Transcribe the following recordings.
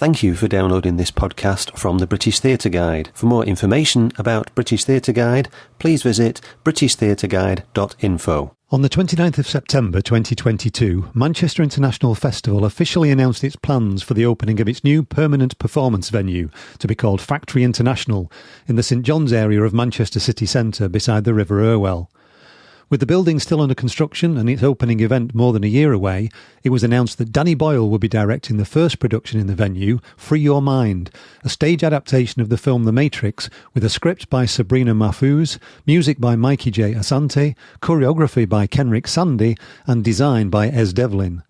Thank you for downloading this podcast from the British Theatre Guide. For more information about British Theatre Guide, please visit britishtheatreguide.info. On the 29th of September 2022, Manchester International Festival officially announced its plans for the opening of its new permanent performance venue to be called Factory International in the St John's area of Manchester city centre beside the River Irwell. With the building still under construction and its opening event more than a year away, it was announced that Danny Boyle would be directing the first production in the venue, Free Your Mind, a stage adaptation of the film The Matrix, with a script by Sabrina Mahfouz, music by Mikey J. Asante, choreography by Kenrick Sandy, and design by Ez Devlin.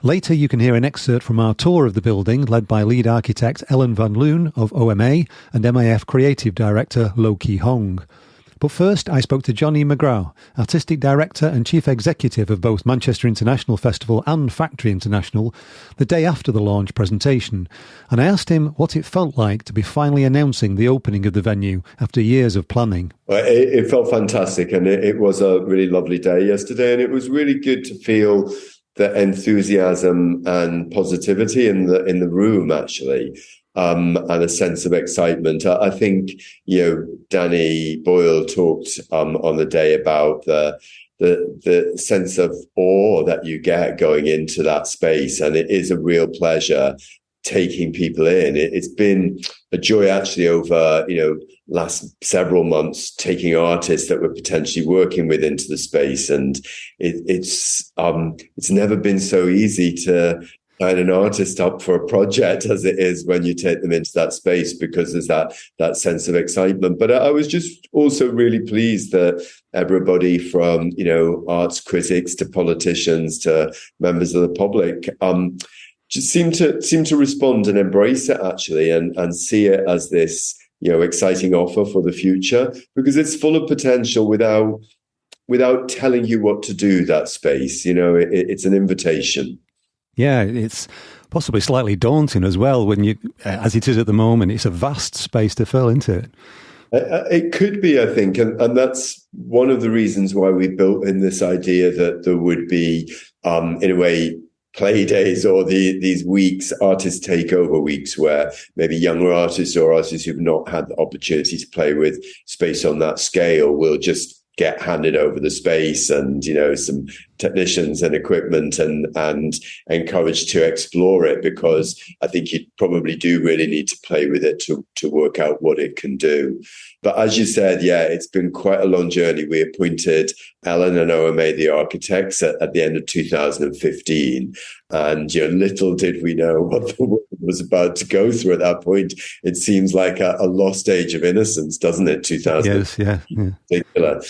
Later you can hear an excerpt from our tour of the building led by lead architect Ellen Van Loon of OMA and MIF creative director Lo Ki Hong. But first, I spoke to Johnny McGrath, Artistic Director and Chief Executive of both Manchester International Festival and Factory International, the day after the launch presentation, and I asked him what it felt like to be finally announcing the opening of the venue after years of planning. Well, it felt fantastic, and it was a really lovely day yesterday, and it was really good to feel the enthusiasm and positivity in the room, actually. And a sense of excitement. I think, Danny Boyle talked on the day about the sense of awe that you get going into that space, and it is a real pleasure taking people in. It's been a joy actually over last several months taking artists that we're potentially working with into the space, and it's never been so easy to sign an artist up for a project as it is when you take them into that space, because there's that sense of excitement. But I was just also really pleased that everybody from, arts critics to politicians to members of the public, just seem to respond and embrace it actually, and see it as this, exciting offer for the future, because it's full of potential without telling you what to do, that space. It's an invitation. Yeah, it's possibly slightly daunting as well when you, as it is at the moment, it's a vast space to fill, isn't it? It could be, I think, and that's one of the reasons why we built in this idea that there would be, in a way, play days or these weeks, artist takeover weeks, where maybe younger artists or artists who've not had the opportunity to play with space on that scale will just get handed over the space and, some technicians and equipment and encouraged to explore it, because I think you probably do really need to play with it to work out what it can do. But as you said, yeah, it's been quite a long journey. We appointed Ellen and OMA, the architects, at the end of 2015. And little did we know what the world was about to go through at that point. It seems like a lost age of innocence, doesn't it? 2000. Yes, yeah. In particular.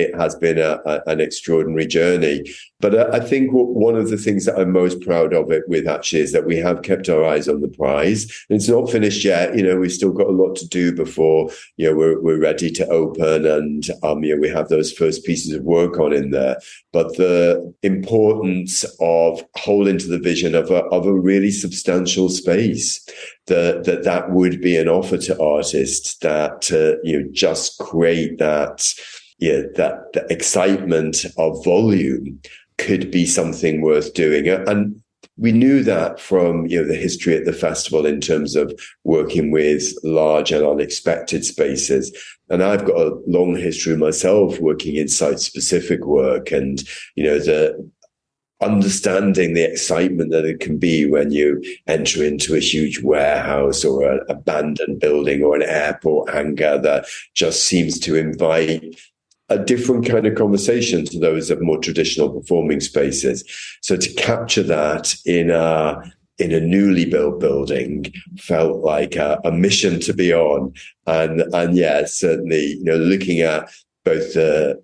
It has been an extraordinary journey. But I think one of the things that I'm most proud of it with actually is that we have kept our eyes on the prize. And it's not finished yet. We've still got a lot to do before, we're ready to open, and, we have those first pieces of work on in there. But the importance of holding to the vision of a really substantial space, that would be an offer to artists that just create that excitement of volume could be something worth doing. And we knew that from the history at the festival in terms of working with large and unexpected spaces. And I've got a long history myself working in site-specific work, and the understanding the excitement that it can be when you enter into a huge warehouse or an abandoned building or an airport hangar that just seems to invite a different kind of conversation to those of more traditional performing spaces. So to capture that in a newly built building felt like a mission to be on. And yeah, certainly, looking at both that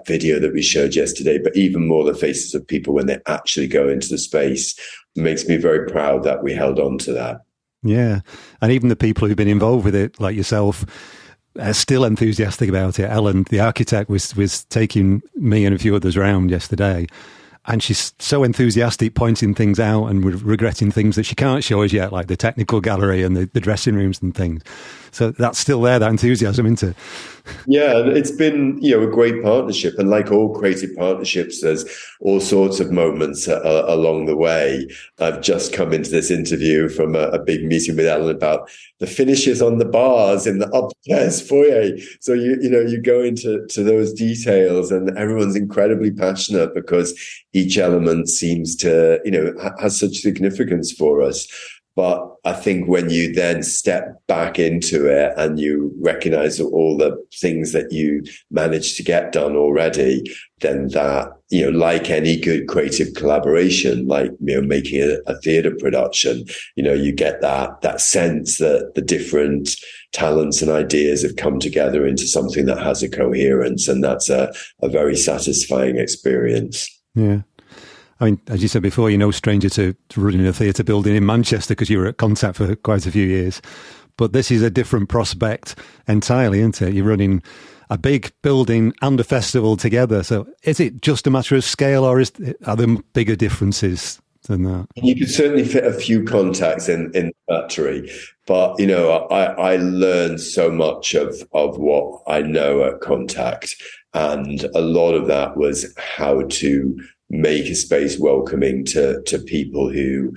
video that we showed yesterday, but even more the faces of people when they actually go into the space, makes me very proud that we held on to that. Yeah. And even the people who've been involved with it, like yourself, are still enthusiastic about it. Ellen, the architect, was taking me and a few others around yesterday. And she's so enthusiastic, pointing things out and regretting things that she can't show us yet, like the technical gallery and the dressing rooms and things. So that's still there, that enthusiasm, isn't it? Yeah, it's been, a great partnership. And like all creative partnerships, there's all sorts of moments along the way. I've just come into this interview from a big meeting with Ellen about the finishes on the bars in the upstairs foyer. So, you go into those details, and everyone's incredibly passionate because each element seems to, has such significance for us. But I think when you then step back into it and you recognize all the things that you managed to get done already, then that, like any good creative collaboration, like, making a theatre production, you get that sense that the different talents and ideas have come together into something that has a coherence. And that's a very satisfying experience. Yeah. I mean, as you said before, you're no stranger to running a theatre building in Manchester because you were at Contact for quite a few years. But this is a different prospect entirely, isn't it? You're running a big building and a festival together. So is it just a matter of scale, or are there bigger differences than that? You could certainly fit a few contacts in the factory. But, I learned so much of what I know at Contact. And a lot of that was how to make a space welcoming to people who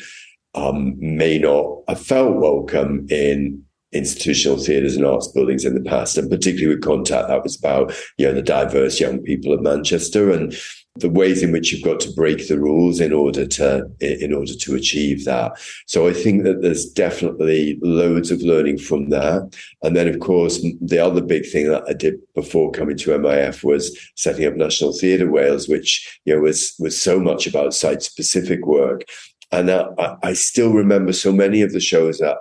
may not have felt welcome in institutional theatres and arts buildings in the past. And particularly with Contact, that was about, the diverse young people of Manchester and the ways in which you've got to break the rules in order to achieve that. So I think that there's definitely loads of learning from that. And then, of course, the other big thing that I did before coming to MIF was setting up National Theatre Wales, which was so much about site-specific work. And I still remember so many of the shows at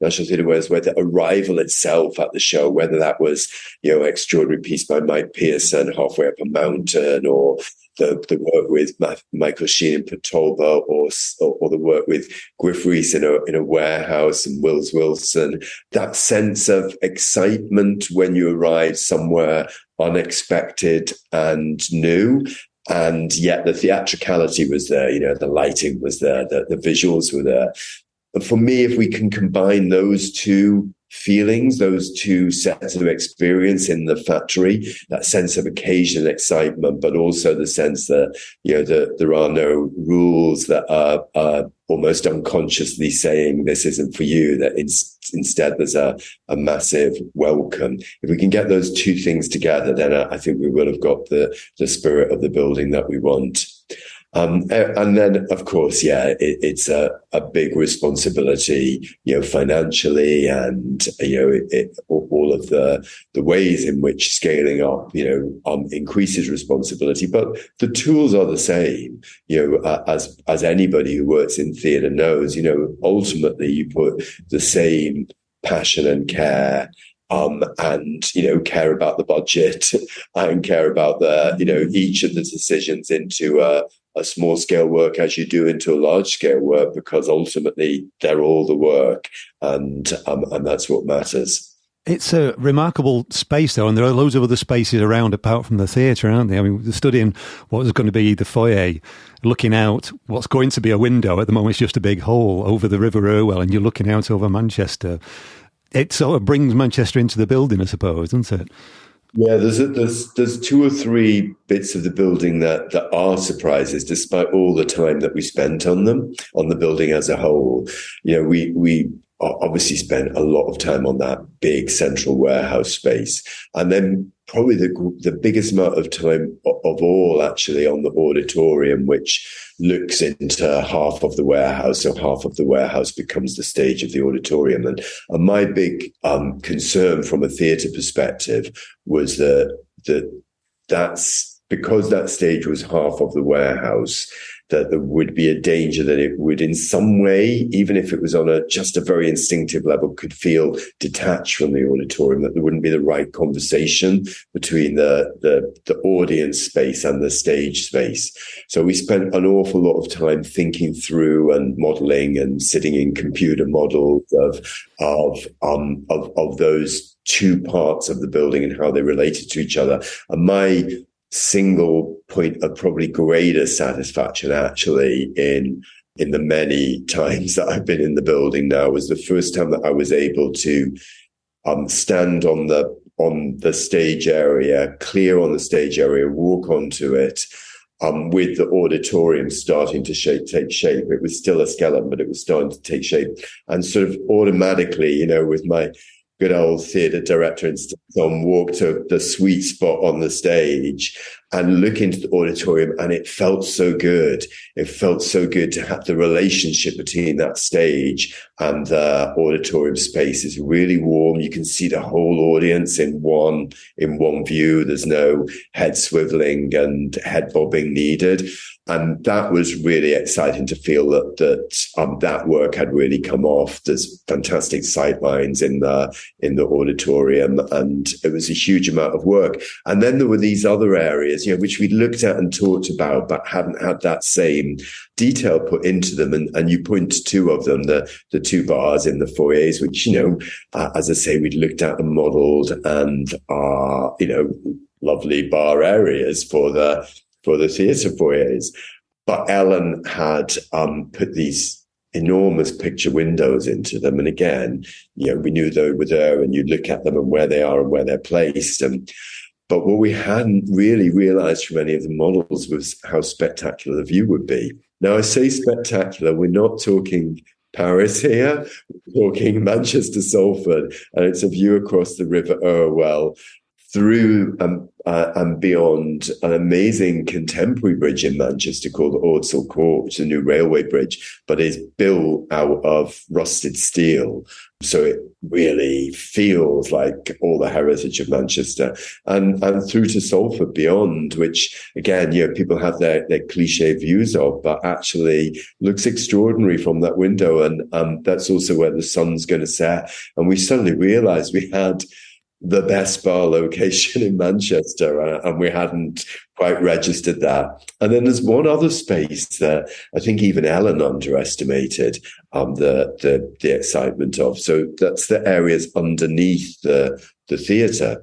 National Theatre Wales where the arrival itself at the show, whether that was, extraordinary piece by Mike Pearson, Halfway Up a Mountain, or the work with Michael Sheen in Petolba, or the work with Griff Rhys in a warehouse, and Wills Wilson, that sense of excitement when you arrive somewhere unexpected and new. And yet the theatricality was there, the lighting was there, the visuals were there. But for me, if we can combine those two feelings, those two sets of experience in the factory, that sense of occasion and excitement, but also the sense that, there are no rules that are almost unconsciously saying this isn't for you, that instead there's a massive welcome. If we can get those two things together, then I think we will have got the spirit of the building that we want. And then, of course, it's a big responsibility, financially, and, all of the ways in which scaling up, increases responsibility. But the tools are the same, as anybody who works in theatre knows, ultimately you put the same passion and care, and, care about the budget and care about each of the decisions into a small scale work as you do into a large scale work, because ultimately they're all the work, and that's what matters. It's a remarkable space, though, and there are loads of other spaces around apart from the theatre, aren't there? I mean, we're studying what is going to be the foyer, looking out what's going to be a window. At the moment, it's just a big hole over the River Irwell, and you're looking out over Manchester. It sort of brings Manchester into the building, I suppose, doesn't it? Yeah, there's two or three bits of the building that are surprises, despite all the time that we spent on them, on the building as a whole. We obviously spent a lot of time on that big central warehouse space, and then probably the biggest amount of time of all actually on the auditorium, which looks into half of the warehouse. So half of the warehouse becomes the stage of the auditorium. And my big concern from a theatre perspective was that's because that stage was half of the warehouse, that there would be a danger that it would in some way, even if it was on just a very instinctive level, could feel detached from the auditorium, that there wouldn't be the right conversation between the audience space and the stage space. So we spent an awful lot of time thinking through and modeling and sitting in computer models of those two parts of the building and how they related to each other. And my single point of probably greater satisfaction actually in the many times that I've been in the building now was the first time that I was able to stand on the stage area, clear on the stage area, walk onto it, with the auditorium starting to take shape. It was still a skeleton, but it was starting to take shape. And sort of automatically, with my good old theatre director instinct on, walk to the sweet spot on the stage and look into the auditorium. And it felt so good. It felt so good to have the relationship between that stage and the auditorium space is really warm. You can see the whole audience in one view. There's no head swiveling and head bobbing needed. And that was really exciting to feel that work had really come off. There's fantastic sightlines in the auditorium, and it was a huge amount of work. And then there were these other areas, which we looked at and talked about, but hadn't had that same detail put into them. And you point to two of them, the two bars in the foyers, which, as I say, we'd looked at and modelled, and are, lovely bar areas for the theatre foyers. But Ellen had put these enormous picture windows into them. And again, we knew they were there, and you look at them and where they are and where they're placed. But what we hadn't really realised from any of the models was how spectacular the view would be. Now, I say spectacular, we're not talking Paris here, we're talking Manchester, Salford, and it's a view across the River Irwell, through and beyond an amazing contemporary bridge in Manchester called the Ordsall Court, which is a new railway bridge, but is built out of rusted steel. So it really feels like all the heritage of Manchester, and through to Salford beyond, which again, people have their cliche views of, but actually looks extraordinary from that window. And that's also where the sun's going to set. And we suddenly realized we had the best bar location in Manchester, and we hadn't quite registered that. And then there's one other space that I think even Ellen underestimated the excitement of. So that's the areas underneath the theatre.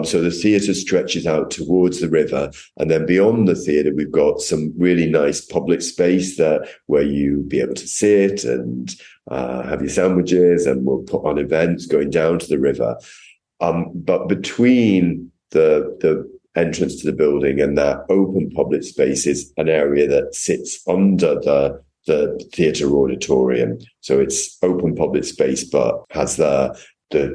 So the theatre stretches out towards the river, and then beyond the theatre, we've got some really nice public space there where you be able to sit and have your sandwiches, and we'll put on events going down to the river. But between the entrance to the building and that open public space is an area that sits under the theatre auditorium. So it's open public space, but has the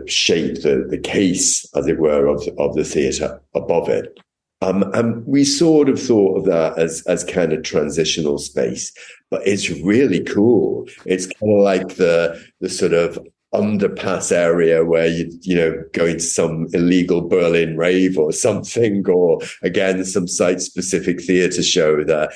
shape, the case, as it were, of the theatre above it. And we sort of thought of that as kind of transitional space, but it's really cool. It's kind of like the sort of underpass area where you go into some illegal Berlin rave or something, or again some site-specific theatre show that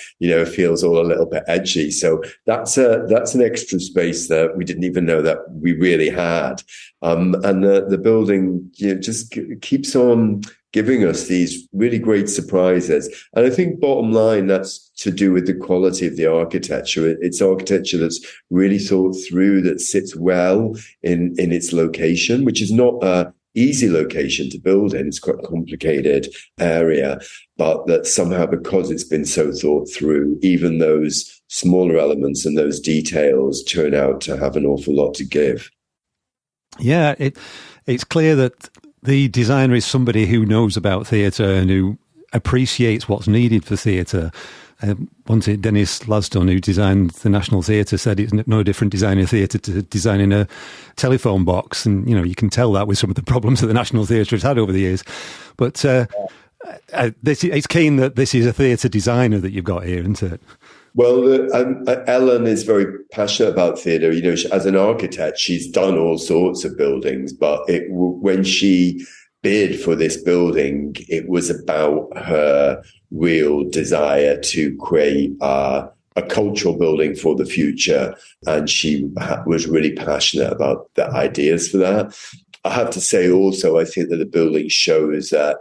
feels all a little bit edgy. So that's an extra space that we didn't even know that we really had, and the building just keeps on giving us these really great surprises. And I think bottom line, that's to do with the quality of the architecture. It's architecture that's really thought through, that sits well in its location, which is not a easy location to build in. It's quite a complicated area, but that somehow, because it's been so thought through, even those smaller elements and those details turn out to have an awful lot to give. Yeah, it's clear that the designer is somebody who knows about theatre and who appreciates what's needed for theatre. Once Dennis Lasdon, who designed the National Theatre, said it's no different designing a theatre to designing a telephone box. And, you can tell that with some of the problems that the National Theatre has had over the years. But it's keen that this is a theatre designer that you've got here, isn't it? Well, Ellen is very passionate about theatre. As an architect, she's done all sorts of buildings, but when she bid for this building, it was about her real desire to create a cultural building for the future, and she was really passionate about the ideas for that. I have to say also, I think that the building shows that,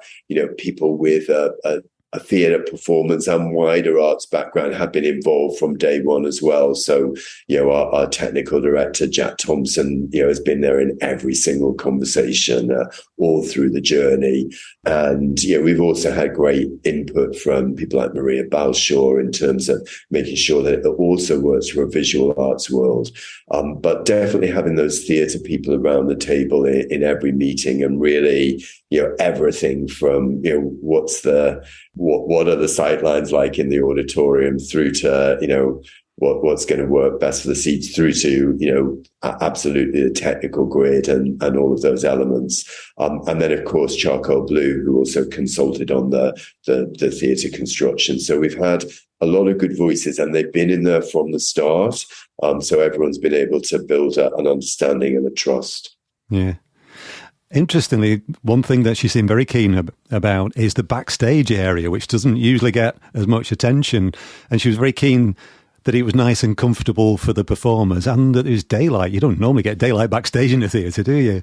people with a a theatre performance and wider arts background have been involved from day one as well. So, our technical director, Jack Thompson, has been there in every single conversation all through the journey. And, we've also had great input from people like Maria Balshaw in terms of making sure that it also works for a visual arts world. But definitely having those theatre people around the table in every meeting, and really, everything from, what are the sightlines like in the auditorium, through to, what's going to work best for the seats, through to, absolutely the technical grid and all of those elements. And then, of course, Charcoal Blue, who also consulted on the theatre construction. So we've had a lot of good voices, and they've been in there from the start. So everyone's been able to build an understanding and a trust. Yeah. Interestingly, one thing that she seemed very keen about is the backstage area, which doesn't usually get as much attention. And she was very keen that it was nice and comfortable for the performers, and that it was daylight. You don't normally get daylight backstage in a theatre, do you?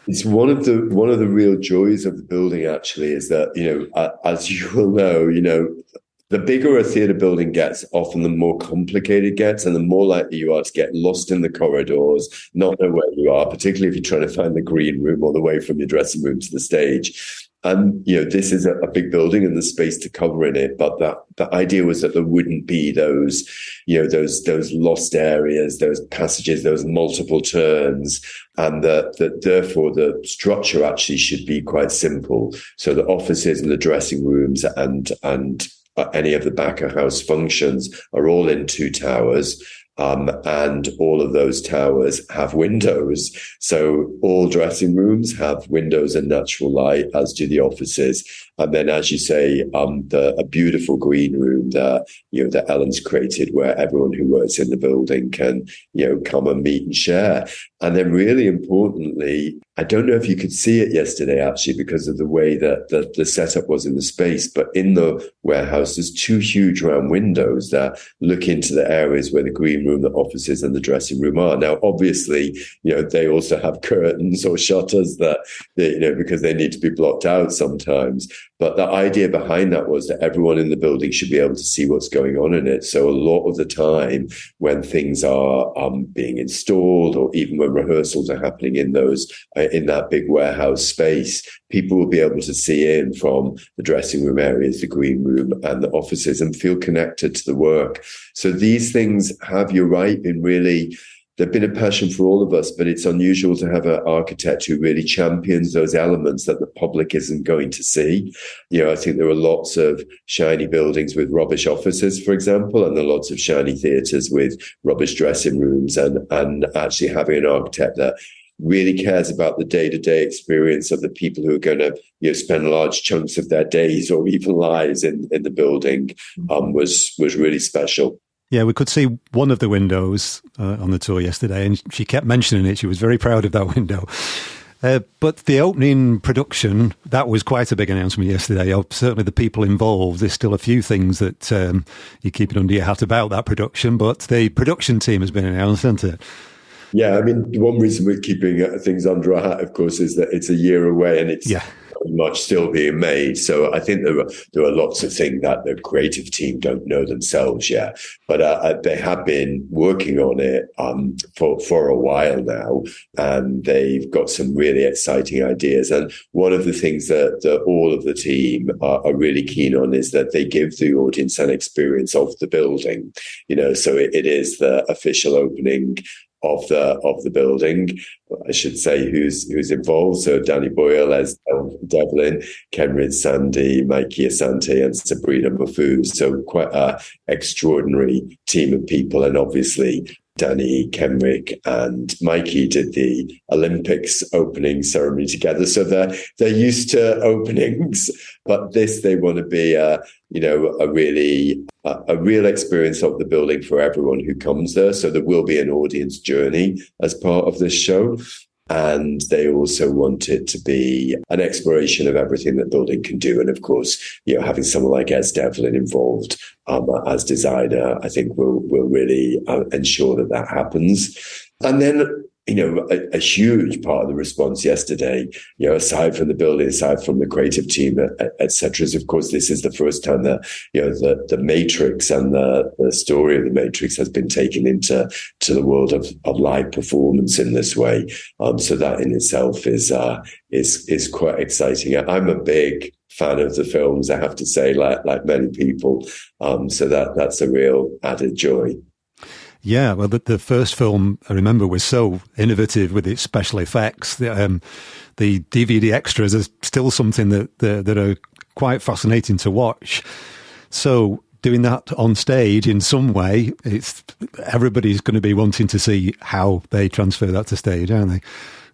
It's one of the real joys of the building, actually, is that, as you will know, the bigger a theatre building gets, often the more complicated it gets, and the more likely you are to get lost in the corridors, not know where you are, particularly if you're trying to find the green room all the way from your dressing room to the stage. And, this is a big building and the space to cover in it. But the idea was that there wouldn't be those lost areas, those passages, those multiple turns, and that therefore the structure actually should be quite simple. So the offices and the dressing rooms and any of the back of house functions are all in 2 towers. And all of those towers have windows. So all dressing rooms have windows and natural light, as do the offices. And then, as you say, a beautiful green room that, that Ellen's created, where everyone who works in the building can, come and meet and share. And then, really importantly, I don't know if you could see it yesterday, actually, because of the way that the setup was in the space, but in the warehouse, there's 2 huge round windows that look into the areas where the green room, the offices and the dressing room are. Now, obviously, they also have curtains or shutters that, because they need to be blocked out sometimes. But the idea behind that was that everyone in the building should be able to see what's going on in it. So a lot of the time when things are being installed, or even when rehearsals are happening in that big warehouse space, people will be able to see in from the dressing room areas, the green room and the offices, and feel connected to the work. So these things have, you're right, been really, they've been a passion for all of us, but it's unusual to have an architect who really champions those elements that the public isn't going to see. I think there are lots of shiny buildings with rubbish offices, for example, and there are lots of shiny theatres with rubbish dressing rooms, and actually having an architect that really cares about the day-to-day experience of the people who are going to spend large chunks of their days or even lives in the building was really special. Yeah, we could see one of the windows on the tour yesterday, and she kept mentioning it. She was very proud of that window. But the opening production, that was quite a big announcement yesterday. Certainly the people involved, there's still a few things that you're keeping under your hat about that production, but the production team has been announced, hasn't it? Yeah, I mean, one reason we're keeping things under our hat, of course, is that it's a year away and it's much still being made. So I think there are lots of things that the creative team don't know themselves yet, but they have been working on it for a while now, and they've got some really exciting ideas. And one of the things that all of the team are really keen on is that they give the audience an experience of the building. So it is the official opening of the building. I should say who's involved. So Danny Boyle as Devlin, Kenrid Sandy, Mikey Asante, and Sabrina Mahfouz. So quite an extraordinary team of people. And obviously Danny, Kenrick, and Mikey did the Olympics opening ceremony together. So they're used to openings, but they want to be a real experience of the building for everyone who comes there. So there will be an audience journey as part of this show. And they also want it to be an exploration of everything that building can do. And of course, having someone like Ez Devlin involved as designer, I think will really ensure that happens. And then a huge part of the response yesterday, aside from the building, aside from the creative team, et cetera, is, of course, this is the first time that, the Matrix and the story of the Matrix has been taken into the world of live performance in this way. So that in itself is quite exciting. I'm a big fan of the films, I have to say, like many people. So that's a real added joy. Yeah, well, the first film, I remember, was so innovative with its special effects. The DVD extras are still something that are quite fascinating to watch. So doing that on stage in some way, everybody's going to be wanting to see how they transfer that to stage, aren't they?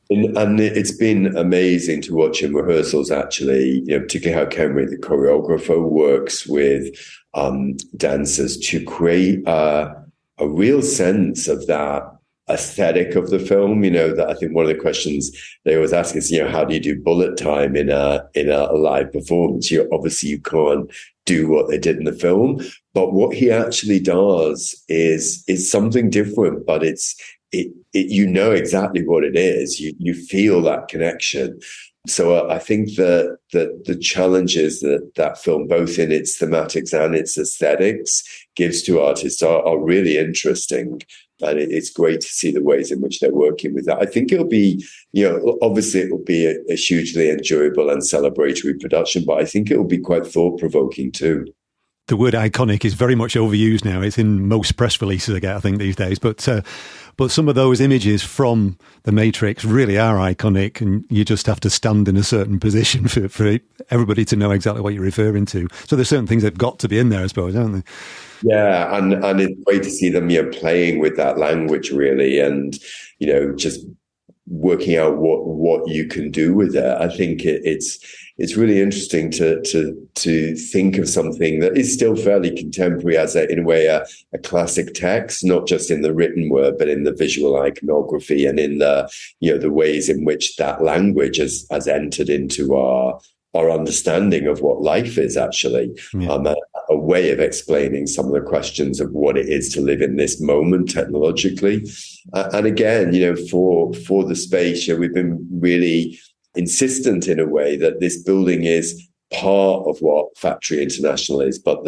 And it's been amazing to watch in rehearsals, actually, particularly how Kenrick, the choreographer, works with dancers to create a real sense of that aesthetic of the film. That I think one of the questions they always ask is, how do you do bullet time in a live performance? Obviously you can't do what they did in the film, but what he actually does is something different, but you know exactly what it is. You feel that connection. So I think that the challenges that film, both in its thematics and its aesthetics, gives to artists are really interesting. And it's great to see the ways in which they're working with that. I think it'll be, obviously it will be a hugely enjoyable and celebratory production, but I think it will be quite thought-provoking too. The word iconic is very much overused now. It's in most press releases I get, I think, these days. But some of those images from The Matrix really are iconic, and you just have to stand in a certain position for everybody to know exactly what you're referring to. So there's certain things that have got to be in there, I suppose, aren't they? Yeah, and it's great to see them playing with that language, really, and just working out what you can do with it. I think it's really interesting to think of something that is still fairly contemporary as in a way a classic text, not just in the written word, but in the visual iconography and in the ways in which that language has entered into our understanding of what life is actually. Yeah. A way of explaining some of the questions of what it is to live in this moment technologically. And again, for the space, we've been really insistent in a way that this building is part of what Factory International is, but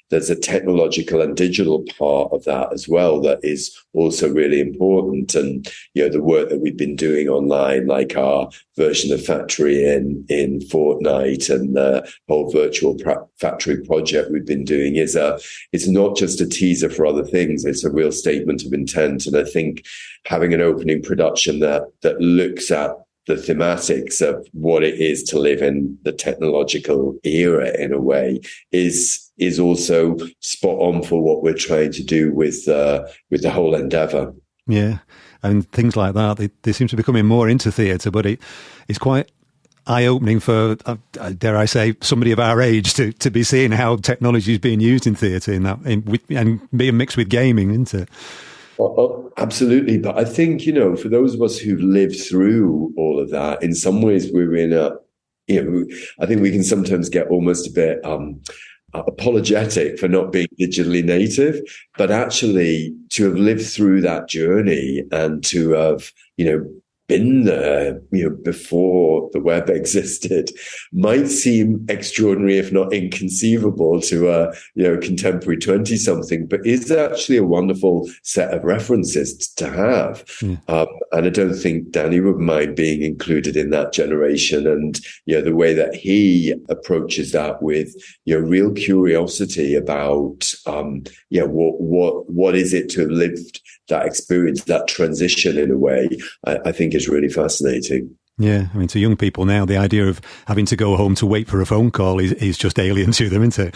there's a technological and digital part of that as well that is also really important. And the work that we've been doing online, like our version of Factory in Fortnite and the whole virtual factory project we've been doing, it's not just a teaser for other things, it's a real statement of intent. And I think having an opening production that looks at the thematics of what it is to live in the technological era in a way is also spot on for what we're trying to do with the whole endeavor. Yeah, and things like that, they seem to be coming more into theatre, but it's quite eye-opening for, dare I say, somebody of our age to be seeing how technology is being used in theatre and being mixed with gaming, isn't it? Oh, absolutely. But I think, for those of us who've lived through all of that, in some ways we're in I think we can sometimes get almost a bit apologetic for not being digitally native, but actually to have lived through that journey and to have, been there, before the web existed, might seem extraordinary, if not inconceivable, to a contemporary 20-something, but is actually a wonderful set of references to have. And I don't think Danny would mind being included in that generation. And the way that he approaches that with real curiosity about what is it to have lived that experience, that transition in a way, I think is really fascinating. Yeah, I mean, to young people now, the idea of having to go home to wait for a phone call is just alien to them, isn't it?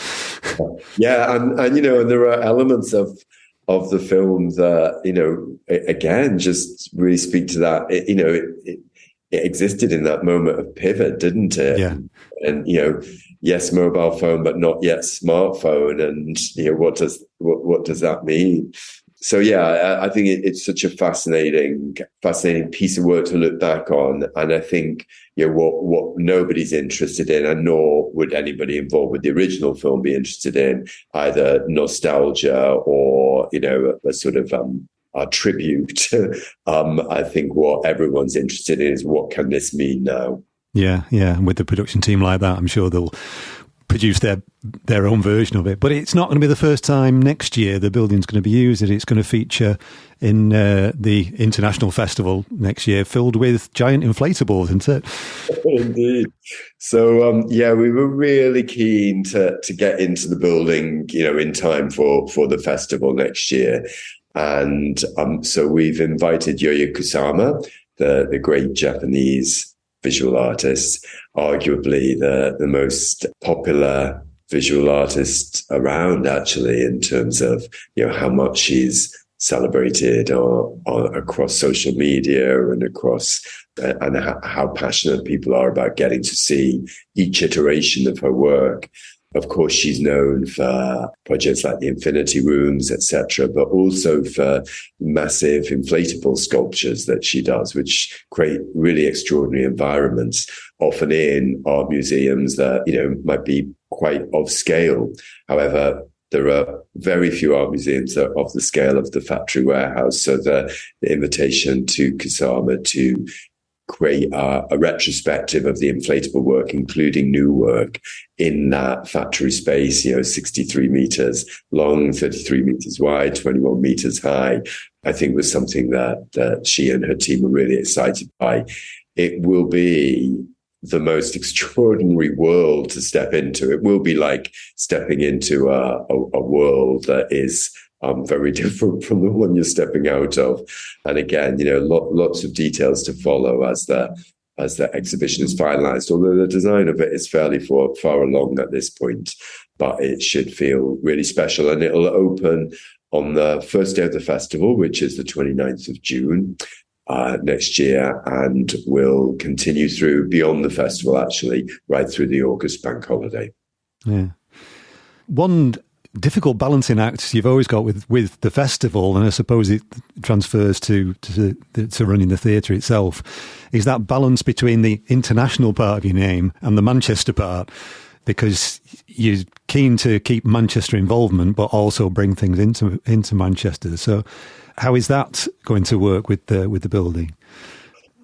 Yeah, and there are elements of the film that, again, just really speak to that. It existed in that moment of pivot, didn't it? Yeah. And, yes, mobile phone, but not yet smartphone. And, what does that mean? So, yeah, I think it's such a fascinating piece of work to look back on. And I think, what nobody's interested in, and nor would anybody involved with the original film be interested in, either nostalgia or, a sort of tribute. I think what everyone's interested in is what can this mean now? Yeah. And with the production team like that, I'm sure they'll produce their own version of it. But it's not going to be the first time next year the building's going to be used. It's going to feature in the International Festival next year, filled with giant inflatables, isn't it? Indeed. So, we were really keen to get into the building, in time for the festival next year. And so we've invited Yoya Kusama, the great Japanese visual artist, arguably the most popular visual artist around, actually, in terms of how much she's celebrated across social media and across and how passionate people are about getting to see each iteration of her work. Of course, she's known for projects like the Infinity Rooms, etc., but also for massive inflatable sculptures that she does, which create really extraordinary environments, often in art museums that, might be quite off scale. However, there are very few art museums that are of the scale of the Factory Warehouse. So the invitation to Kusama to create a retrospective of the inflatable work, including new work in that factory space, 63 meters long, 33 meters wide, 21 meters high, I think was something that she and her team were really excited by. It will be the most extraordinary world to step into. It will be like stepping into a world that is very different from the one you're stepping out of. And again, lots of details to follow as the exhibition is finalized, although the design of it is fairly far along at this point, but it should feel really special. And it'll open on the first day of the festival, which is the 29th of June next year, and will continue through beyond the festival, actually, right through the August bank holiday. Yeah. One difficult balancing act you've always got with the festival, and I suppose it transfers to running the theatre itself, is that balance between the international part of your name and the Manchester part, because you're keen to keep Manchester involvement but also bring things into Manchester. So how is that going to work with the building?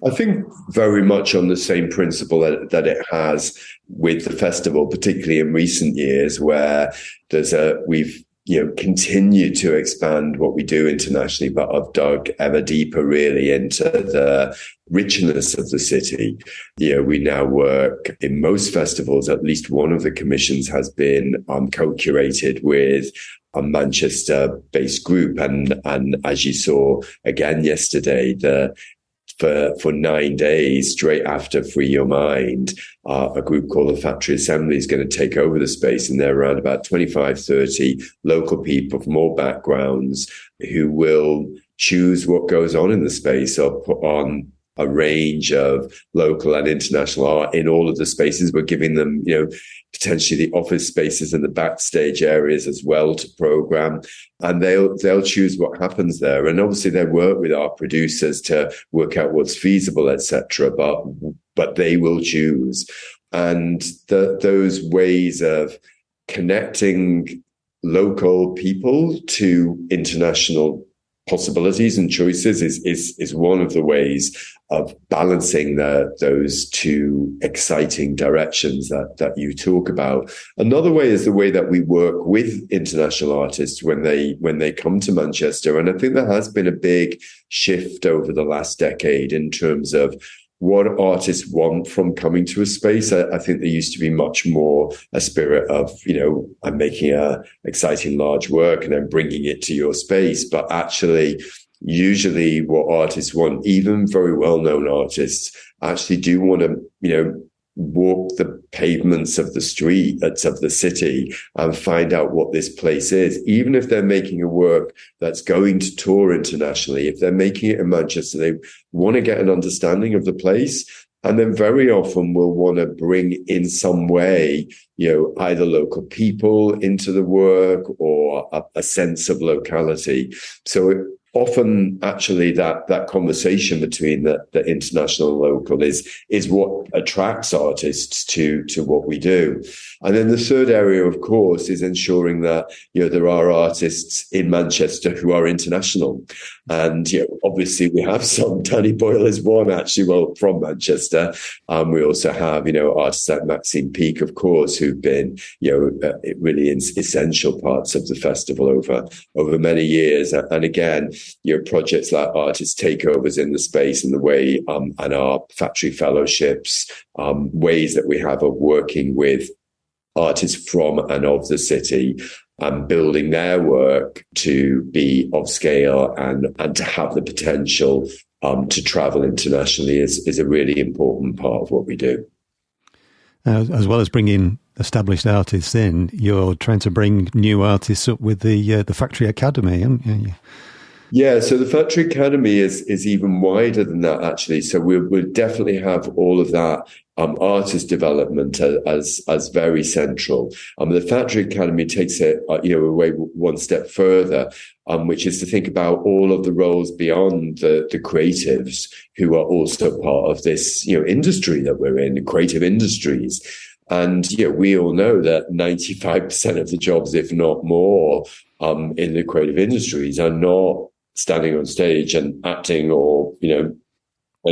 I think very much on the same principle that it has with the festival, particularly in recent years, where we've continued to expand what we do internationally, but have dug ever deeper really into the richness of the city. We now work in most festivals. At least one of the commissions has been co-curated with a Manchester-based group, and as you saw again yesterday, for 9 days straight after Free Your Mind, a group called the Factory Assembly is going to take over the space, and there are around about 25, 30 local people from all backgrounds who will choose what goes on in the space or put on a range of local and international art in all of the spaces. We're giving them, potentially the office spaces and the backstage areas as well to program, and they'll choose what happens there. And obviously they work with our producers to work out what's feasible, etc. But they will choose, and those ways of connecting local people to international possibilities and choices is one of the ways of balancing those two exciting directions that you talk about. Another way is the way that we work with international artists when they come to Manchester. And I think there has been a big shift over the last decade in terms of what artists want from coming to a space. I think there used to be much more a spirit of, I'm making a exciting large work and I'm bringing it to your space. But actually, usually what artists want, even very well-known artists, actually do want to, walk the pavements of the street, of the city, and find out what this place is. Even if they're making a work that's going to tour internationally, if they're making it in Manchester, they want to get an understanding of the place. And then very often will want to bring in some way, either local people into the work or a sense of locality. So often actually that conversation between the international and local is what attracts artists to what we do. And then the third area, of course, is ensuring that, there are artists in Manchester who are international. And, obviously we have some. Danny Boyle is one, actually, from Manchester. We also have, artists like Maxine Peake, of course, who've been, really essential parts of the festival over many years. And again, projects like artist takeovers in the space and the way, and our factory fellowships, ways that we have of working with artists from and of the city and building their work to be of scale and to have the potential to travel internationally is a really important part of what we do. As well as bringing established artists in, you're trying to bring new artists up with the Factory Academy, aren't you? Yeah, so the Factory Academy is even wider than that, actually. So we'll definitely have all of that artist development as very central. The Factory Academy takes it, away one step further, which is to think about all of the roles beyond the creatives who are also part of this, industry that we're in, creative industries. And we all know that 95% of the jobs, if not more, in the creative industries are not standing on stage and acting or, playing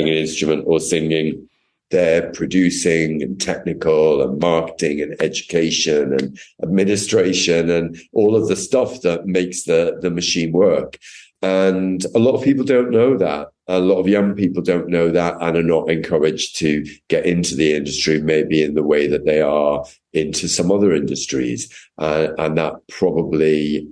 an instrument or singing. They're producing and technical and marketing and education and administration and all of the stuff that makes the machine work. And a lot of people don't know that. A lot of young people don't know that and are not encouraged to get into the industry, maybe in the way that they are into some other industries. And that probably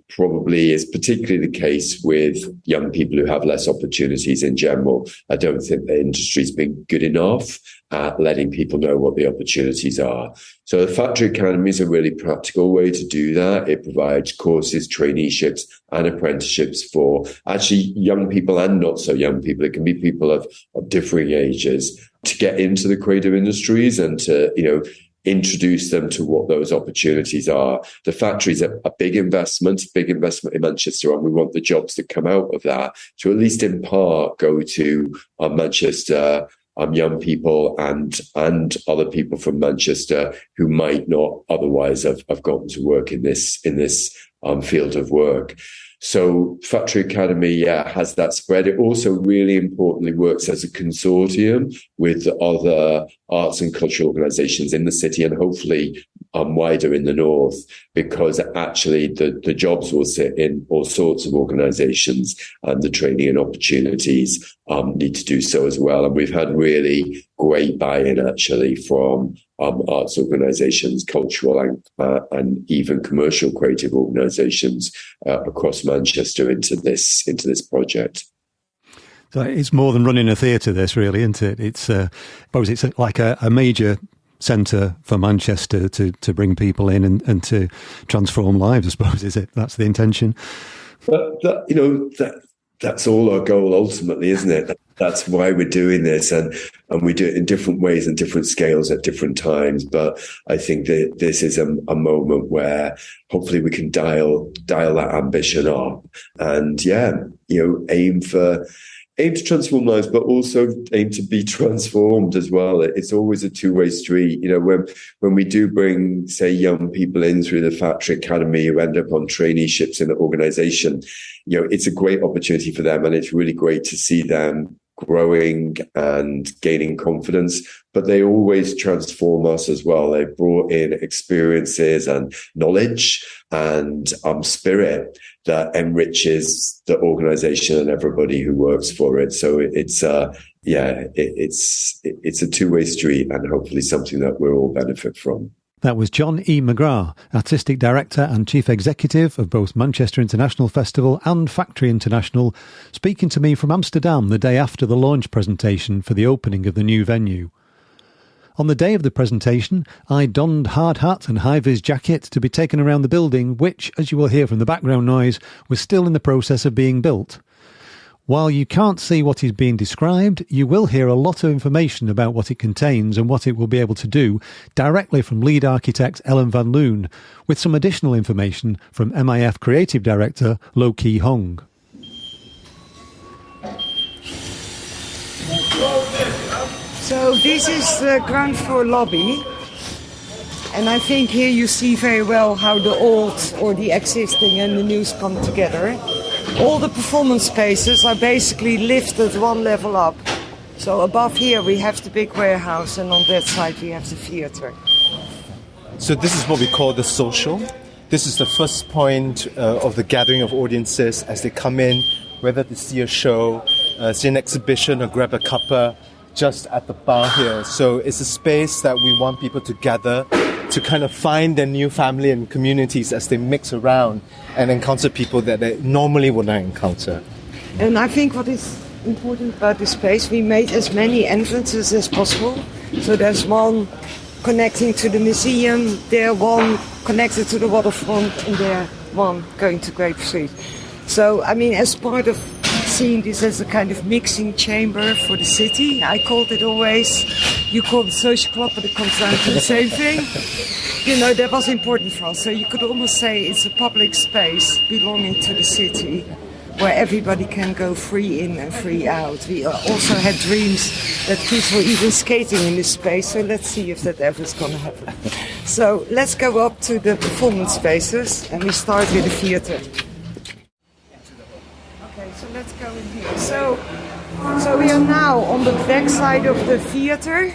is particularly the case with young people who have less opportunities in general. I don't think the industry's been good enough at letting people know what the opportunities are. So the Factory Academy is a really practical way to do that. It provides courses, traineeships and apprenticeships for actually young people and not so young people. It can be people of differing ages to get into the creative industries and to, introduce them to what those opportunities are. The factory is a big investment in Manchester, and we want the jobs that come out of that to at least in part go to Manchester, young people and other people from Manchester who might not otherwise have gotten to work in this field of work. So Factory Academy, has that spread. It also really importantly works as a consortium with other arts and cultural organisations in the city and hopefully wider in the north, because actually the jobs will sit in all sorts of organisations and the training and opportunities need to do so as well. And we've had really great buy-in actually from arts organisations, cultural and even commercial creative organisations across Manchester into this project. So it's more than running a theatre, this really, isn't it? It's I suppose it's like a major centre for Manchester to bring people in and to transform lives, I suppose, is it? That's the intention. That's all our goal ultimately, isn't it? That's why we're doing this, and we do it in different ways and different scales at different times. But I think that this is a moment where hopefully we can dial that ambition up, and aim to transform lives, but also aim to be transformed as well. It's always a two-way street. When we do bring, say, young people in through the Factory Academy who end up on traineeships in the organisation, it's a great opportunity for them, and it's really great to see them growing and gaining confidence, but they always transform us as well. They brought in experiences and knowledge and spirit that enriches the organization and everybody who works for it. So it's a two-way street, and hopefully something that we'll all benefit from. That was John E. McGrath, Artistic Director and Chief Executive of both Manchester International Festival and Factory International, speaking to me from Amsterdam the day after the launch presentation for the opening of the new venue. On the day of the presentation, I donned hard hat and high-vis jacket to be taken around the building, which, as you will hear from the background noise, was still in the process of being built. While you can't see what is being described, you will hear a lot of information about what it contains and what it will be able to do directly from lead architect Ellen van Loon, with some additional information from MIF Creative Director Lo Ki Hong. So this is the ground floor lobby. And I think here you see very well how the old or the existing and the news come together. All the performance spaces are basically lifted one level up. So above here we have the big warehouse and on that side we have the theatre. So this is what we call the social. This is the first point of the gathering of audiences as they come in, whether to see a show, see an exhibition or grab a cuppa just at the bar here. So it's a space that we want people to gather to kind of find their new family and communities as they mix around and encounter people that they normally would not encounter. And I think what is important about this space, we made as many entrances as possible. So there's one connecting to the museum, there one connected to the waterfront, and there one going to Grape Street. So, I mean, as part of seeing this as a kind of mixing chamber for the city, I called it always, you call it social club, but it comes down to the same thing. You know, that was important for us. So you could almost say it's a public space belonging to the city where everybody can go free in and free out. We also had dreams that kids were even skating in this space, so let's see if that ever is going to happen. So let's go up to the performance spaces and we start with the theatre. Okay, so let's go in here. So we are now on the back side of the theatre.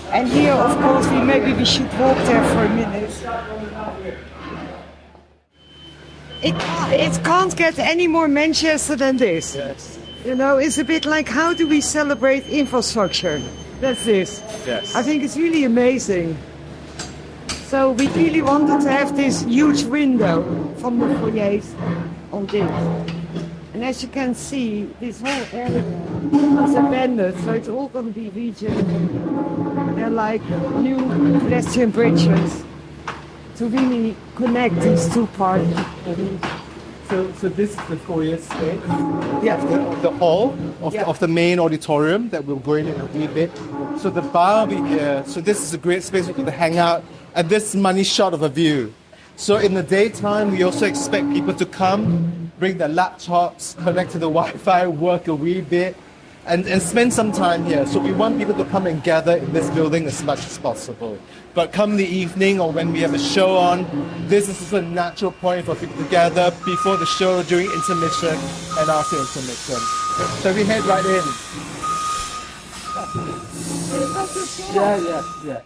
And here, of course, maybe we should walk there for a minute. It can't get any more Manchester than this. Yes. You know, it's a bit like, how do we celebrate infrastructure? That's this. Yes. I think it's really amazing. So we really wanted to have this huge window from the foyer on this. And as you can see, this whole area is abandoned, so it's all going to be regenerated. They're like new pedestrian bridges to really connect these two parts. So this is the foyer space. Yeah. The hall Yeah. of the main auditorium that we'll go in a wee bit. So the bar will be here. So this is a great space for people to hang out at this money shot of a view. So in the daytime, we also expect people to come, bring their laptops, connect to the Wi-Fi, work a wee bit, and spend some time here. So we want people to come and gather in this building as much as possible. But come the evening or when we have a show on, this is just a natural point for people to gather before the show, during intermission, and after intermission. So we head right in. Yeah.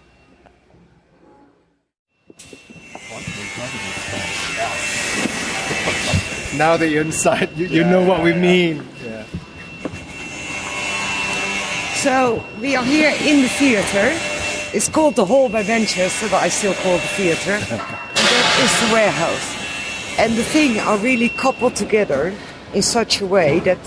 Now that you're inside, you know what we mean. Yeah. So we are here in the theatre. It's called the Hall by Manchester, but I still call it the theatre. And that is the warehouse. And the thing are really coupled together in such a way that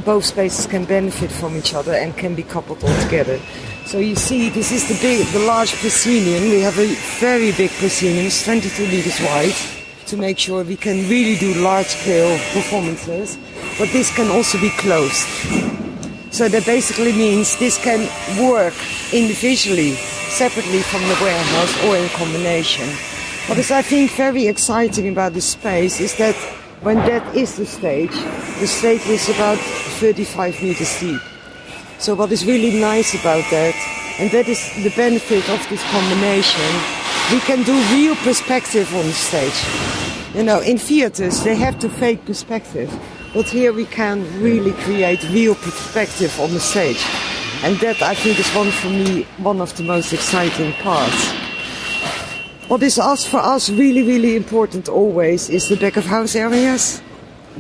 both spaces can benefit from each other and can be coupled all together. So you see, this is the large proscenium. We have a very big proscenium, it's 22 meters wide, to make sure we can really do large-scale performances. But this can also be closed. So that basically means this can work individually, separately from the warehouse or in combination. What is, I think, very exciting about this space is that when that is the stage is about 35 meters deep. So what is really nice about that, and that is the benefit of this combination, we can do real perspective on the stage. You know, in theaters they have to fake perspective, but here we can really create real perspective on the stage. And that, I think, is one of the most exciting parts. What is for us really, really important always is the back of house areas,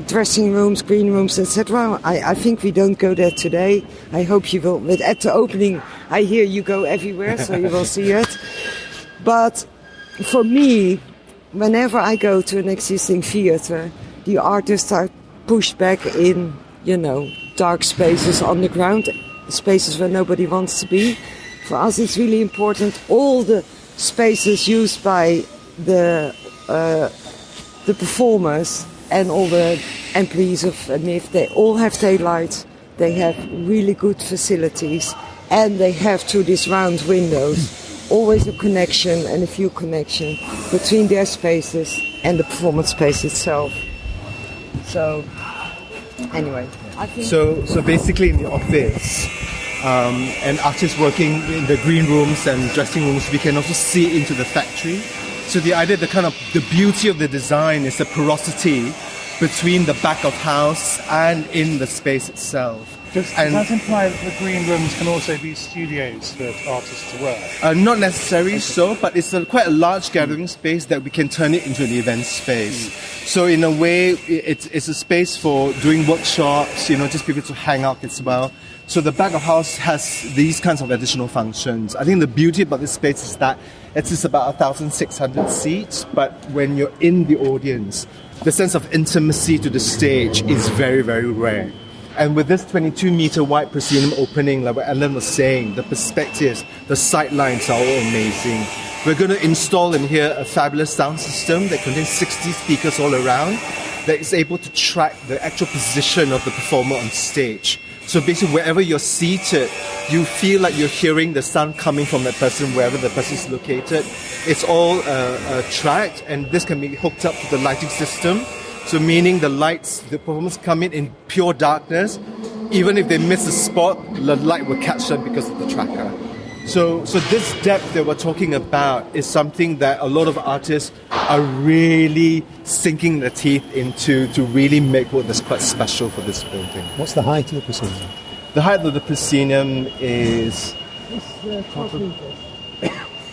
dressing rooms, green rooms, etc. I think we don't go there today. I hope you will. But at the opening, I hear you go everywhere, so you will see it. But for me, whenever I go to an existing theatre, the artists are pushed back in, dark spaces underground, spaces where nobody wants to be. For us, it's really important. All the spaces used by the performers and all the employees of MIF, they all have daylight, they have really good facilities, and they have, through these round windows, always a connection and a view connection between their spaces and the performance space itself. So, anyway, I think... So basically in the office, and artists working in the green rooms and dressing rooms. We can also see into the factory. So the idea, the beauty of the design is the porosity between the back of house and in the space itself. Does that imply that the green rooms can also be studios for artists to work? Not necessarily so, but it's quite a large gathering space that we can turn it into an event space. So in a way, it's a space for doing workshops, just people to hang out as well. So the back of house has these kinds of additional functions. I think the beauty about this space is that it is about 1,600 seats, but when you're in the audience, the sense of intimacy to the stage is very, very rare. And with this 22-meter wide proscenium opening, like what Ellen was saying, the perspectives, the sight lines are all amazing. We're going to install in here a fabulous sound system that contains 60 speakers all around that is able to track the actual position of the performer on stage. So basically, wherever you're seated, you feel like you're hearing the sound coming from that person, wherever the person is located. It's all tracked, and this can be hooked up to the lighting system. So meaning the performers come in pure darkness. Even if they miss a spot, the light will catch them because of the tracker. So this depth that we're talking about is something that a lot of artists are really sinking their teeth into to really make what is quite special for this building. What's the height of the proscenium? The height of the proscenium is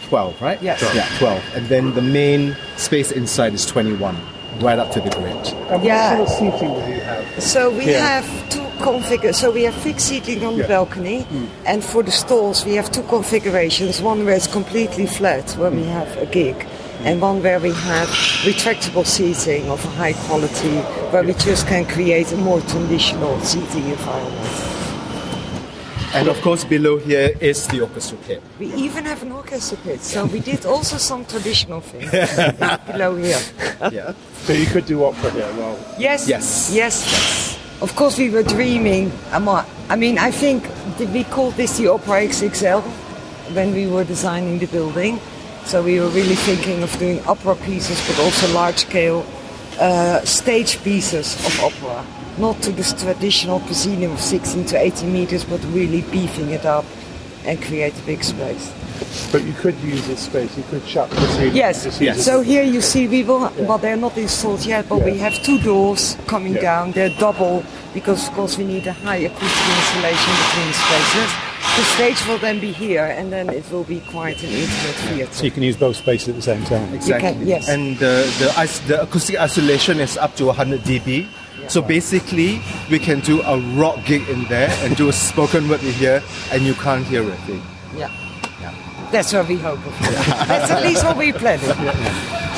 12, right? Yes. Yeah, 12. And then the main space inside is 21. Right up to the grid. And Yeah. what sort of seating do you have? So we have two so we have fixed seating on the balcony, and for the stalls we have two configurations. One where it's completely flat, where we have a gig, and one where we have retractable seating of a high quality, where we just can create a more traditional seating environment. And of course below here is the orchestra pit. We even have an orchestra pit, so we did also some traditional things below here. Yeah. So you could do opera here, well. Yes. Of course, we were dreaming. I think we called this the Opera XXL when we were designing the building. So we were really thinking of doing opera pieces, but also large-scale stage pieces of opera. Not to this traditional proscenium of 16 to 18 meters, but really beefing it up and create a big space. But you could use this space, you could shut the proscenium. Yes. Just use it. So here you see well, they're not installed yet, but we have two doors coming down. They're double because, of course, we need a high acoustic insulation between spaces. The stage will then be here, and then it will be quite an intimate theatre. So you can use both spaces at the same time. Exactly. Yes. And the acoustic isolation is up to 100 dB. So basically, we can do a rock gig in there and do a spoken word in here, and you can't hear a thing. Yeah. That's what we hope of. That's at least what we plan.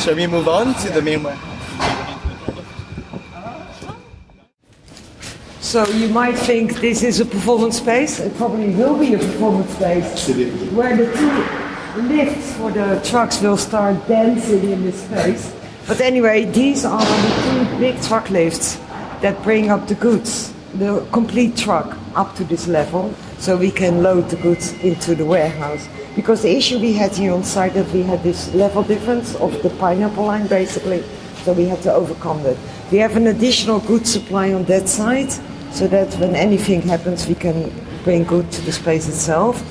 Shall we move on to the main one? So you might think this is a performance space. It probably will be a performance space where the two lifts for the trucks will start dancing in this space. But anyway, these are the two big truck lifts that bring up the goods, the complete truck up to this level, so we can load the goods into the warehouse. Because the issue we had here on site that we had this level difference of the pineapple line basically, so we had to overcome that. We have an additional goods supply on that side, so that when anything happens we can bring goods to the space itself.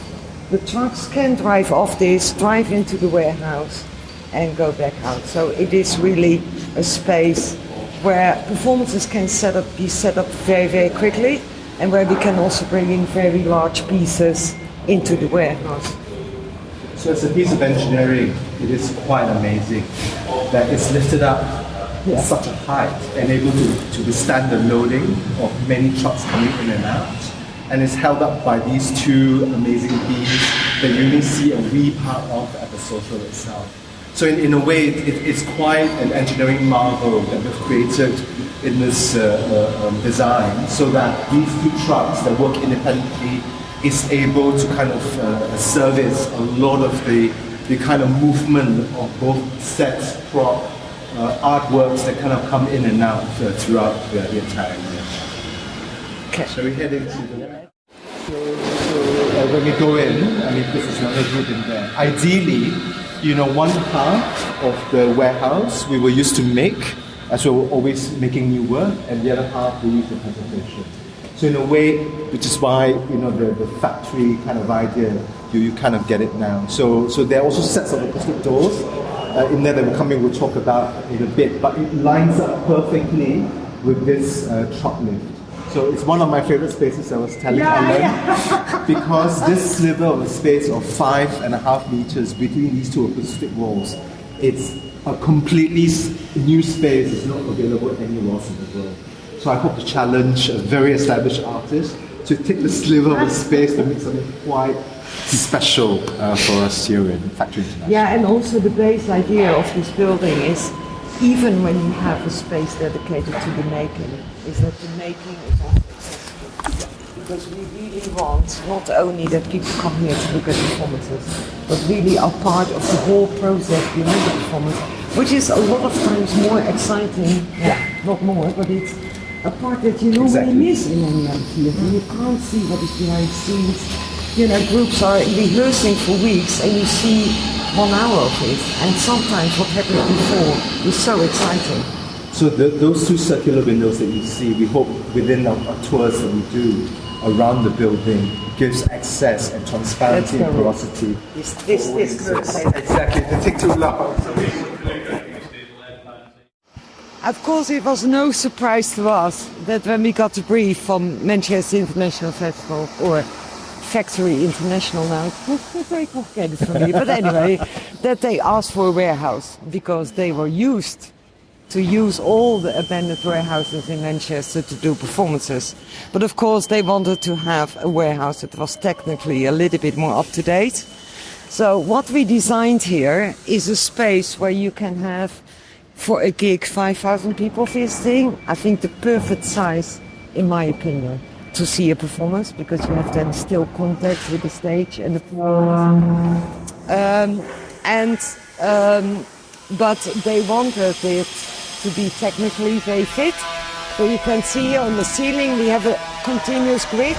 The trucks can drive off this, drive into the warehouse and go back out. So it is really a space where performances can be set up very, very quickly, and where we can also bring in very large pieces into the warehouse. So as a piece of engineering, it is quite amazing that it's lifted up at such a height and able to withstand the loading of many trucks coming in and out. And it's held up by these two amazing beams that you only see a wee part of at the social itself. So in a way, it's quite an engineering marvel that we've created in this design, so that these two trucks that work independently is able to kind of service a lot of the kind of movement of both sets, prop, artworks that kind of come in and out throughout the entire year. Okay. Shall we head into the... So when we go in, this is another group in there. Ideally, one half of the warehouse we were used to make, as we were always making new work, and the other half we use the presentation. So in a way, which is why, you know, the factory kind of idea, you kind of get it now. So there are also sets of acoustic doors in there that we'll come in, we'll talk about in a bit, but it lines up perfectly with this truck lift. So it's one of my favorite spaces I was telling Ellen, because this sliver of a space of 5.5 meters between these two acoustic walls, it's a completely new space. It's not available anywhere else in the world. So I hope to challenge a very established artist to take the sliver of a space to make something quite special for us here in Factory International. Yeah, and also the base idea of this building is, even when you have a space dedicated to the making, is that the making is also accessible. Because we really want not only that people come here to look at performances, but really are part of the whole process behind the performance, which is a lot of times more exciting, not more, but it's a part that you normally miss in any other theatre. You can't see what is behind the scenes. You know, groups are rehearsing for weeks and you see 1 hour of it, and sometimes what happened before is so exciting. So those two circular windows that you see, we hope within our tours that we do around the building gives access and transparency and porosity. This Exactly, they take too long. Of course, it was no surprise to us that when we got the brief from Manchester International Festival, or Factory International now, it's very complicated for me, but anyway, that they asked for a warehouse because they were used to use all the abandoned warehouses in Manchester to do performances. But of course, they wanted to have a warehouse that was technically a little bit more up to date. So what we designed here is a space where you can have, for a gig, 5,000 people visiting. I think the perfect size, in my opinion, to see a performance, because you have then still contact with the stage and the performance. But they wanted it to be technically very fit. So you can see here on the ceiling we have a continuous grid.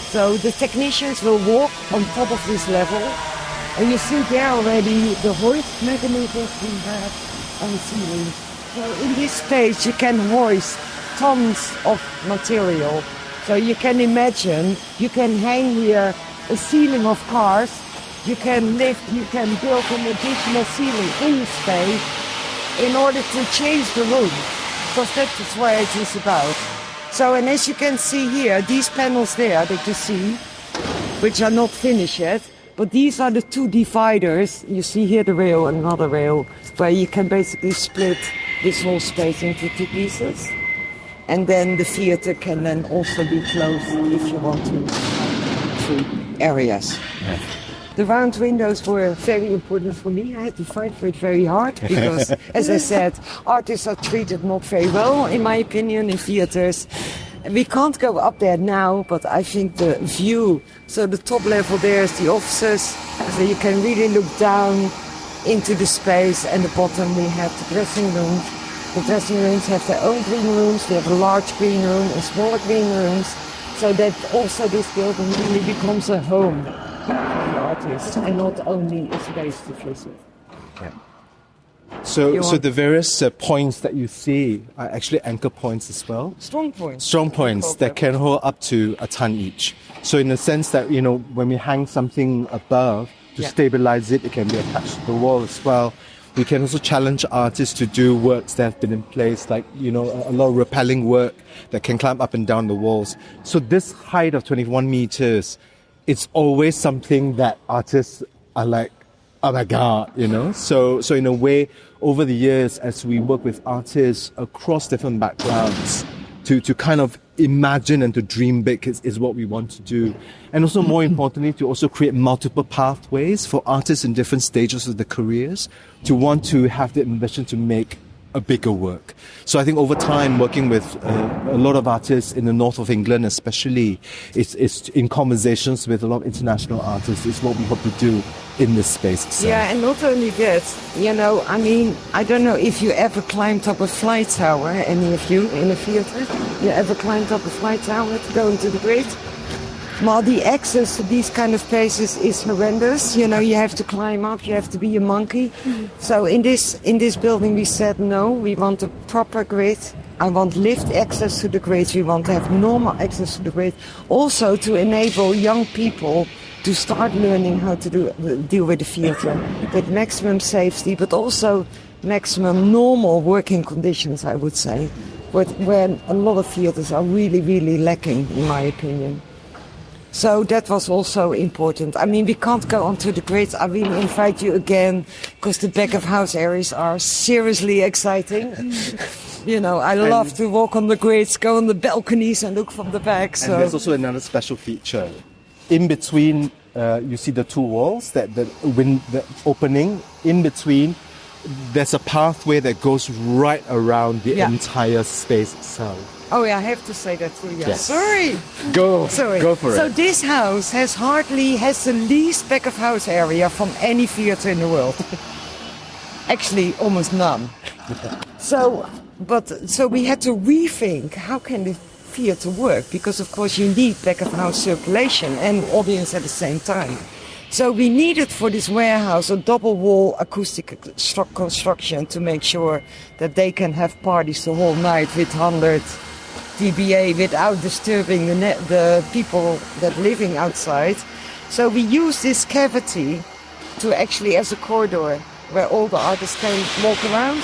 So the technicians will walk on top of this level. And you see there already the hoist mechanisms we have on the ceiling. So in this space you can hoist tons of material. So you can imagine, you can hang here a ceiling of cars, you can lift, you can build an additional ceiling in the space in order to change the room, because that is what it is about. So, and as you can see here, these panels there that you see, which are not finished yet, but these are the two dividers. You see here the rail and another rail, where you can basically split this whole space into two pieces. And then the theatre can then also be closed if you want to, 3 areas. Yeah. The round windows were very important for me. I had to fight for it very hard because, as I said, artists are treated not very well, in my opinion, in theatres. We can't go up there now, but I think the view, so the top level there is the offices, so you can really look down into the space, and the bottom we have the dressing room. The dressing rooms have their own green rooms. We have a large green room and smaller green rooms, so that also this building really becomes a home for the artists and not only a space to visit. Yeah. So the various points that you see are actually anchor points as well. Strong points. Strong points that can hold up to a ton each. So in the sense that, you know, when we hang something above to stabilize it, it can be attached to the wall as well. We can also challenge artists to do works that have been in place, like, you know, a lot of rappelling work that can climb up and down the walls. So this height of 21 meters, it's always something that artists are like, oh my God, you know? So in a way, over the years, as we work with artists across different backgrounds, to kind of imagine and to dream big is what we want to do. And also, more importantly, to also create multiple pathways for artists in different stages of their careers to want to have the ambition to make a bigger work. So I think over time, working with a lot of artists in the north of England especially, it's in conversations with a lot of international artists, is what we hope to do in this space itself. Yeah, and not only that, you know, I mean, I don't know if you ever climbed up a flight tower, any of you in a theatre? You ever climbed up a flight tower to go into the grid? Well, the access to these kind of places is horrendous. You know, you have to climb up, you have to be a monkey. So in this building we said no, we want a proper grid I want lift access to the grades. We want to have normal access to the grades. Also to enable young people to start learning how to deal with the theatre with maximum safety, but also maximum normal working conditions, I would say, where a lot of theatres are really, really lacking, in my opinion. So that was also important. I mean, we can't go onto the grids. I really invite you again, because the back of house areas are seriously exciting. You know, I love to walk on the grids, go on the balconies and look from the back. So. And there's also another special feature. In between, you see the two walls, the opening. In between, there's a pathway that goes right around the entire space itself. Oh, yeah, I have to say that too. Yeah. Yes. Sorry. Go for it. So this house has the least back of house area from any theatre in the world. Actually, almost none. So we had to rethink how can the theatre work, because of course you need back of house circulation and audience at the same time. So we needed for this warehouse a double wall acoustic construction to make sure that they can have parties the whole night with 100 dBA without disturbing the people that living outside. So we use this cavity to actually as a corridor where all the artists can walk around.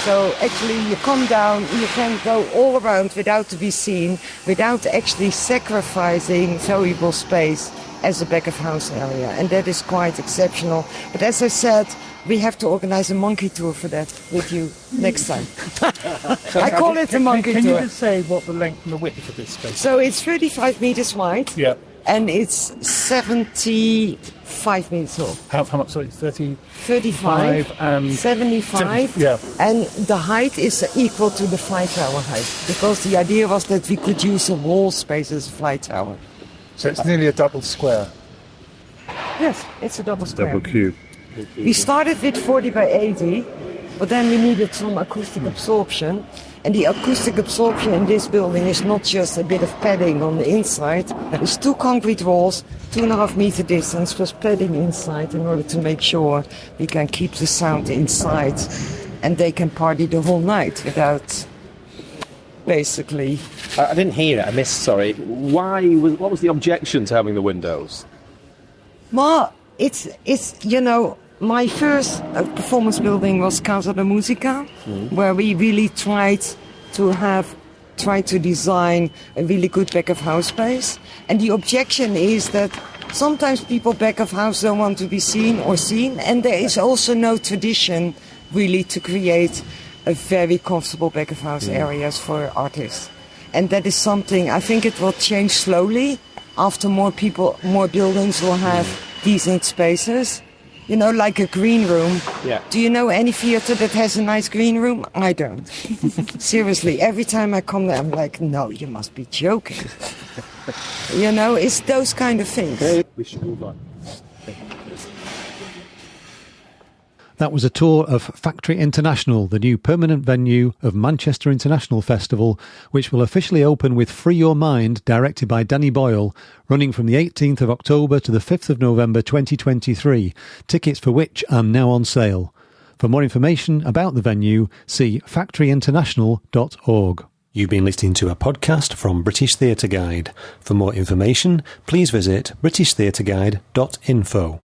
So actually you come down, you can go all around without to be seen, without actually sacrificing valuable space as a back of house area. And that is quite exceptional. But as I said, we have to organize a monkey tour for that with you next time. I call it a monkey tour. Can you just say what the length and the width of this space is? So it's 35 meters wide. Yeah. And it's 75 meters tall. How much? Sorry, 30? 35 and 75. Yeah. And the height is equal to the flight tower height, because the idea was that we could use a wall space as a flight tower. So it's nearly a double square. Yes, it's a double square. Double cube. We started with 40 by 80, but then we needed some acoustic absorption. And the acoustic absorption in this building is not just a bit of padding on the inside. It's 2 concrete walls, 2.5 meter distance, plus padding inside in order to make sure we can keep the sound inside and they can party the whole night without basically... I didn't hear it, I missed, sorry. What was the objection to having the windows? Well, it's you know, my first performance building was Casa da Musica, where we really tried to design a really good back of house space. And the objection is that sometimes people back of house don't want to be seen, and there is also no tradition really to create a very comfortable back of house areas for artists. And that is something, I think it will change slowly after more buildings will have decent spaces. You know, like a green room. Yeah. Do you know any theatre that has a nice green room? I don't. Seriously, every time I come there, I'm like, no, you must be joking. You know, it's those kind of things. We should move on. That was a tour of Factory International, the new permanent venue of Manchester International Festival, which will officially open with Free Your Mind, directed by Danny Boyle, running from the 18th of October to the 5th of November 2023, tickets for which are now on sale. For more information about the venue, see factoryinternational.org. You've been listening to a podcast from British Theatre Guide. For more information, please visit britishtheatreguide.info.